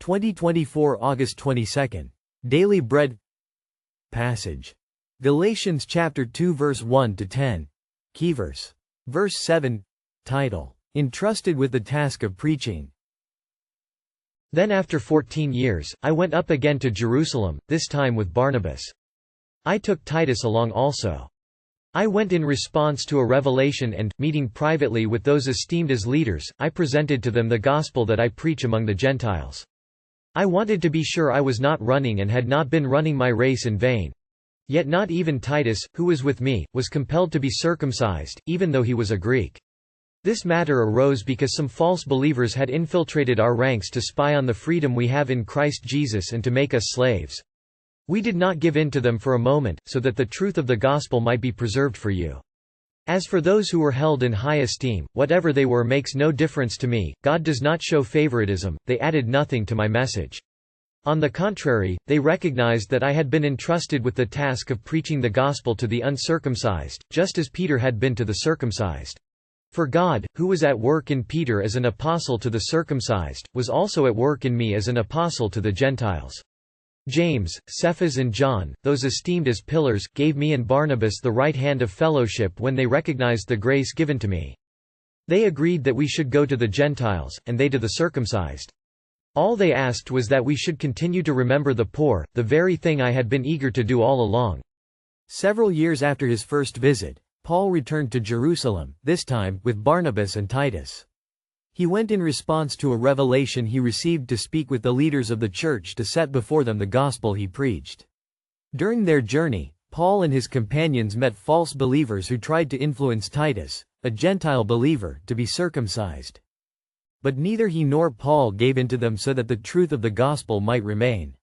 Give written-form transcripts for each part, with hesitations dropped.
2024 August 22. Daily Bread Passage. Galatians chapter 2 verse 1 to 10. Key verse. Verse 7. Title: Entrusted with the task of preaching. Then after 14 years, I went up again to Jerusalem, this time with Barnabas. I took Titus along also. I went in response to a revelation and, meeting privately with those esteemed as leaders, I presented to them the gospel that I preach among the Gentiles. I wanted to be sure I was not running and had not been running my race in vain. Yet not even Titus, who was with me, was compelled to be circumcised, even though he was a Greek. This matter arose because some false believers had infiltrated our ranks to spy on the freedom we have in Christ Jesus and to make us slaves. We did not give in to them for a moment, so that the truth of the gospel might be preserved for you. As for those who were held in high esteem, whatever they were makes no difference to me. God does not show favoritism. They added nothing to my message. On the contrary, they recognized that I had been entrusted with the task of preaching the gospel to the uncircumcised, just as Peter had been to the circumcised. For God, who was at work in Peter as an apostle to the circumcised, was also at work in me as an apostle to the Gentiles. James, Cephas and John, those esteemed as pillars, gave me and Barnabas the right hand of fellowship when they recognized the grace given to me. They agreed that we should go to the Gentiles, and they to the circumcised. All they asked was that we should continue to remember the poor, the very thing I had been eager to do all along. Several years after his first visit, Paul returned to Jerusalem, this time, with Barnabas and Titus. He went in response to a revelation he received to speak with the leaders of the church to set before them the gospel he preached. During their journey, Paul and his companions met false believers who tried to influence Titus, a Gentile believer, to be circumcised. But neither he nor Paul gave in to them so that the truth of the gospel might remain.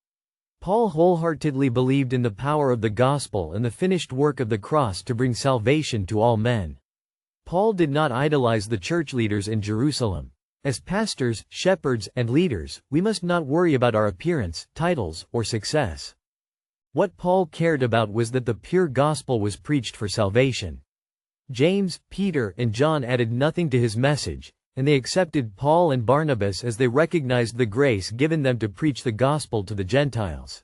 Paul wholeheartedly believed in the power of the gospel and the finished work of the cross to bring salvation to all men. Paul did not idolize the church leaders in Jerusalem. As pastors, shepherds, and leaders, we must not worry about our appearance, titles, or success. What Paul cared about was that the pure gospel was preached for salvation. James, Peter, and John added nothing to his message, and they accepted Paul and Barnabas as they recognized the grace given them to preach the gospel to the Gentiles.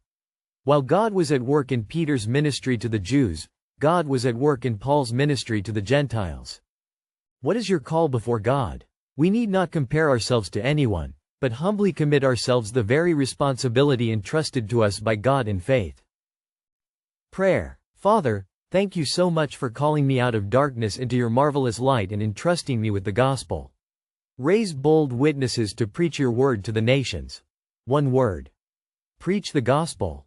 While God was at work in Peter's ministry to the Jews, God was at work in Paul's ministry to the Gentiles. What is your call before God? We need not compare ourselves to anyone, but humbly commit ourselves the very responsibility entrusted to us by God in faith. Prayer. Father, thank you so much for calling me out of darkness into your marvelous light and entrusting me with the gospel. Raise bold witnesses to preach your word to the nations. One word. Preach the gospel.